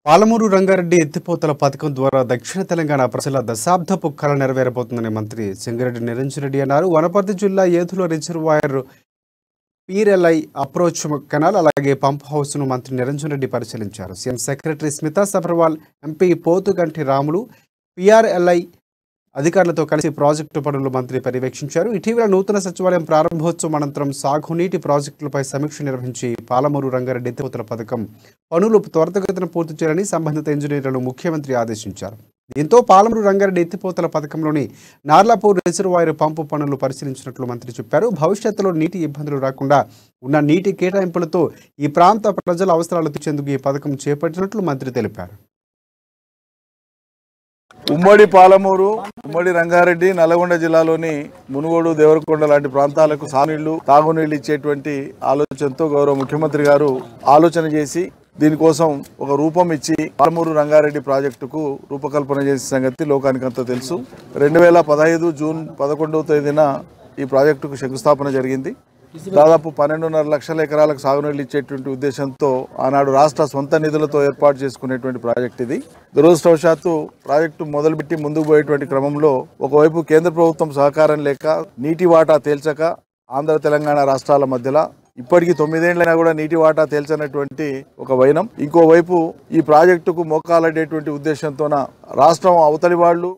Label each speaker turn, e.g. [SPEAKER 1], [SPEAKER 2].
[SPEAKER 1] పాలమూరు రంగారెడ్డి ఎత్తిపోతల పథకం ద్వారా దక్షిణ తెలంగాణ ప్రజల దశాబ్దపు కల నెరవేరబోతుందని మంత్రి సింగిరెడ్డి నిరంజన్ రెడ్డి అన్నారు. వనపర్తి జిల్లా Yedula reservoir PRLI approach canal అలాగే పంప్ హౌస్ ను మంత్రి నిరంజన్ రెడ్డి పరిశీలించారు. CM secretary Smita Sabharwal, MP Pothuganti Ramulu, PRLI అధికారులతో కలిసి ప్రాజెక్టు పనులు మంత్రి పర్యవేక్షించారు. ఇటీవల నూతన సచివాలయం ప్రారంభోత్సవం అనంతరం సాగునీటి ప్రాజెక్టులపై సమీక్ష నిర్వహించి పాలమూరు రంగారెడ్డి ఎత్తిపోతల పథకం పనులు త్వరితగతిన పూర్తి చేయాలని సంబంధిత ఇంజనీర్లను ముఖ్యమంత్రి ఆదేశించారు. దీంతో పాలమూరు రంగారెడ్డి ఎత్తిపోతల పథకంలోని నార్లాపూర్ రిజర్వాయర్ పంపు పనులు పరిశీలించినట్లు మంత్రి చెప్పారు. భవిష్యత్తులో నీటి ఇబ్బందులు రాకుండా ఉన్న నీటి కేటాయింపులతో ఈ ప్రాంత ప్రజల అవసరాలు తీర్చేందుకు ఈ పథకం చేపట్టినట్లు మంత్రి తెలిపారు.
[SPEAKER 2] ఉమ్మడి పాలమూరు, ఉమ్మడి రంగారెడ్డి, నల్గొండ జిల్లాలోని మునుగోడు, దేవరకొండ లాంటి ప్రాంతాలకు సాగునీళ్లు, తాగునీళ్లు ఇచ్చేటువంటి ఆలోచనతో గౌరవ ముఖ్యమంత్రి గారు ఆలోచన చేసి దీనికోసం ఒక రూపం ఇచ్చి పాలమూరు రంగారెడ్డి ప్రాజెక్టుకు రూపకల్పన చేసే సంగతి లోకానికంతా తెలుసు. 2015 జూన్ 11వ తేదీన ఈ ప్రాజెక్టుకు శంకుస్థాపన జరిగింది. దాదాపు 12.5 లక్షల ఎకరాలకు సాగునీళ్లు ఇచ్చేటువంటి ఉద్దేశంతో ఆనాడు రాష్ట్ర సొంత నిధులతో ఏర్పాటు చేసుకునేటువంటి ప్రాజెక్ట్ ఇది. దురదృష్టవశాత్తు ప్రాజెక్టు మొదలుపెట్టి ముందుకు పోయేటువంటి క్రమంలో ఒకవైపు కేంద్ర ప్రభుత్వం సహకారం లేక నీటి వాటా తేల్చక ఆంధ్ర తెలంగాణ రాష్ట్రాల మధ్యలో ఇప్పటికీ 9 ఏళ్లైనా కూడా నీటి వాటా తేల్చనటువంటి ఒక వైనం, ఇంకోవైపు ఈ ప్రాజెక్టుకు మోకాలడ్డేటువంటి ఉద్దేశంతోన రాష్ట్రం అవతలి వాళ్ళు